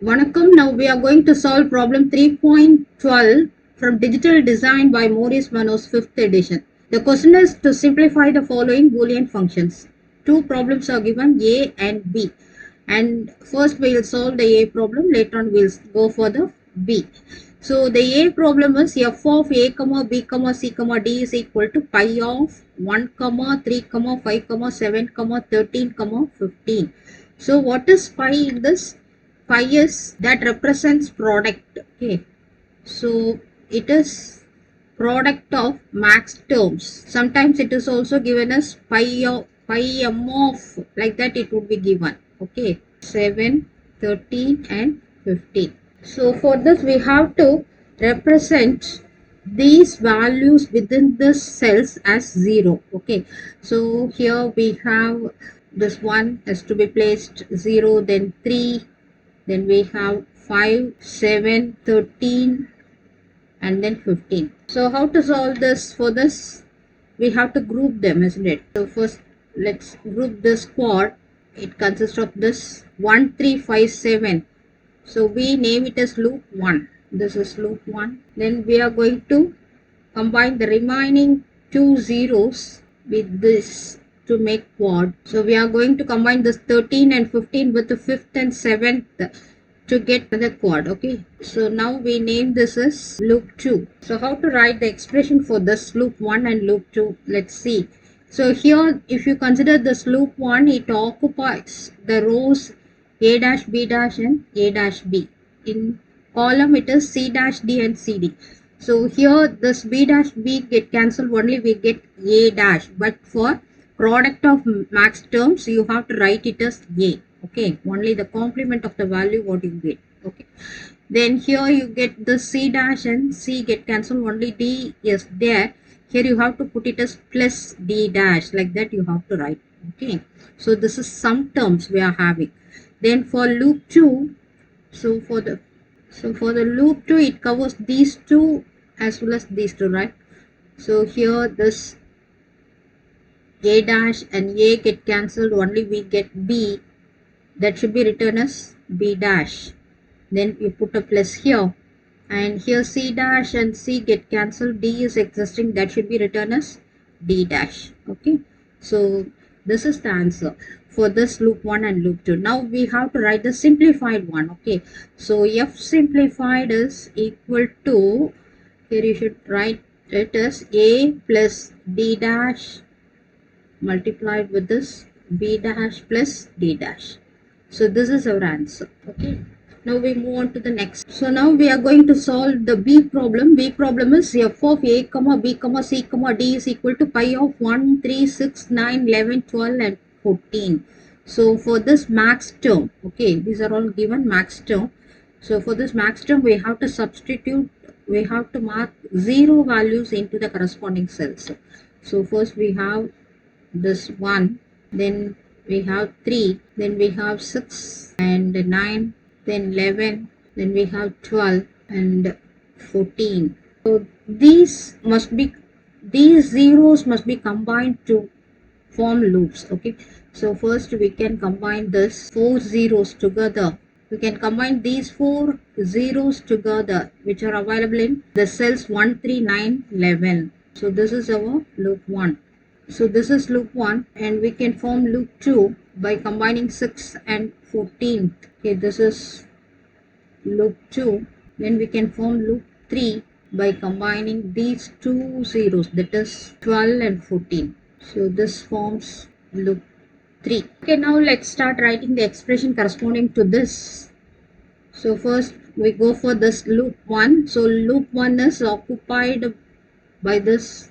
Vanakkam, now we are going to solve problem 3.12 from Digital Design by Maurice Manos 5th edition. The question is to simplify the following Boolean functions. Two problems are given, A and B. And first we will solve the A problem, later on we will go for the B. So the A problem is f of a, b, c, d is equal to pi of 1, 3, 5, 7, 13, 15. So what is pi in this? Pi is that represents product. Okay, so it is product of max terms. Sometimes it is also given as pi m of, like that it would be given. Okay, 7, 13 and 15. So for this we have to represent these values within the cells as 0. Okay, so here we have this one has to be placed 0, then 3, then we have 5, 7, 13 and then 15. So how to solve this? For this we have to group them, isn't it? So first let's group this quad. It consists of this 1, 3, 5, 7. So we name it as loop 1. This is loop 1. Then we are going to combine the remaining two zeros with this to make quad. So we are going to combine this 13 and 15 with the 5th and 7th to get the quad. Okay, so now we name this as loop 2. So how to write the expression for this loop 1 and loop 2? Let's see. So here if you consider this loop 1, it occupies the rows a dash, b dash and a dash b. In column it is c dash d and cd. So here this b dash b get cancelled, only we get a dash, but for product of max terms you have to write it as a. Okay, only the complement of the value what you get. Okay, then here you get the c dash and c get cancelled, only d is there. Here you have to put it as plus d dash, like that you have to write. Okay, so this is some terms we are having. Then for loop 2, so for the loop 2 it covers these two as well as these two, right? So here this a dash and a get cancelled, only we get b, that should be written as b dash. Then you put a plus here, and here c dash and c get cancelled, d is existing, that should be written as d dash. Okay, so this is the answer for this loop 1 and loop 2. Now we have to write the simplified one. Okay, so f simplified is equal to, here you should write it as a plus d dash multiplied with this b dash plus d dash. So this is our answer. Okay, now we move on to the next. So now we are going to solve the B problem. B problem is f of a, b, c, d is equal to pi of 1, 3, 6, 9, 11, 12 and 14. So for this max term, okay, these are all given max term. So for this max term we have to substitute, we have to mark 0 values into the corresponding cells. So first we have this 1, then we have 3, then we have 6 and 9, then 11, then we have 12 and 14. So these zeros must be combined to form loops. Okay, so first we can combine this 4 zeros together. We can combine these 4 zeros together, which are available in the cells 1, 3, 9, 11. So this is our loop 1. So this is loop 1, and we can form loop 2 by combining 6 and 14. Okay, this is loop 2. Then we can form loop 3 by combining these two zeros, that is 12 and 14. So this forms loop 3. Okay, now let's start writing the expression corresponding to this. So first we go for this loop 1. So loop 1 is occupied by this,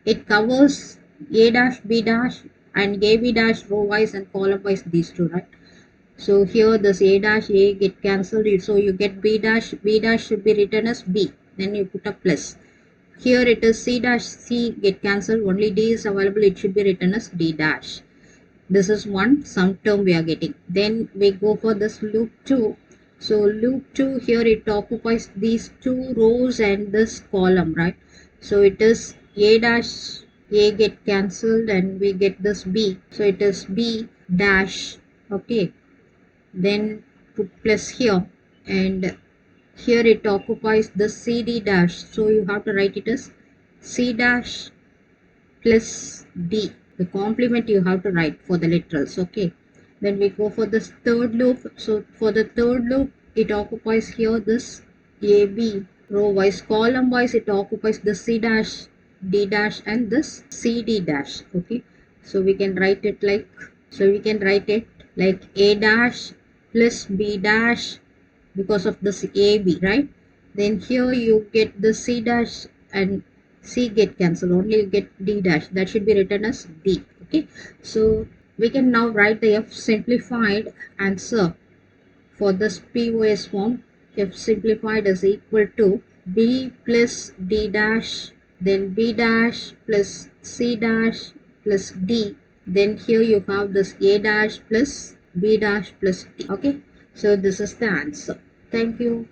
it covers a dash, b dash and a b dash row wise and column wise, these two, right? So here this a dash a get cancelled, so you get b dash should be written as b, then you put a plus. Here it is c dash c get cancelled, only d is available, it should be written as d dash. This is one sum term we are getting. Then we go for this loop 2. So loop 2, here it occupies these two rows and this column, right? So it is a dash a get cancelled and we get this b, so it is b dash. Okay, then put plus here, and here it occupies the CD dash, so you have to write it as C dash plus D. The complement you have to write for the literals. Okay, then we go for this third loop. So for the third loop, it occupies here this AB row wise, column wise it occupies the C dash, D dash and this CD dash. Okay, so we can write it like, A dash plus B dash because of this AB, right? Then here you get the C dash and C get cancelled, only you get D dash, that should be written as D. Okay, so we can now write the F simplified answer for this POS form. F simplified is equal to B plus D dash, then B dash plus C dash plus D. Then here you have this A dash plus B dash plus D. Okay, so this is the answer. Thank you.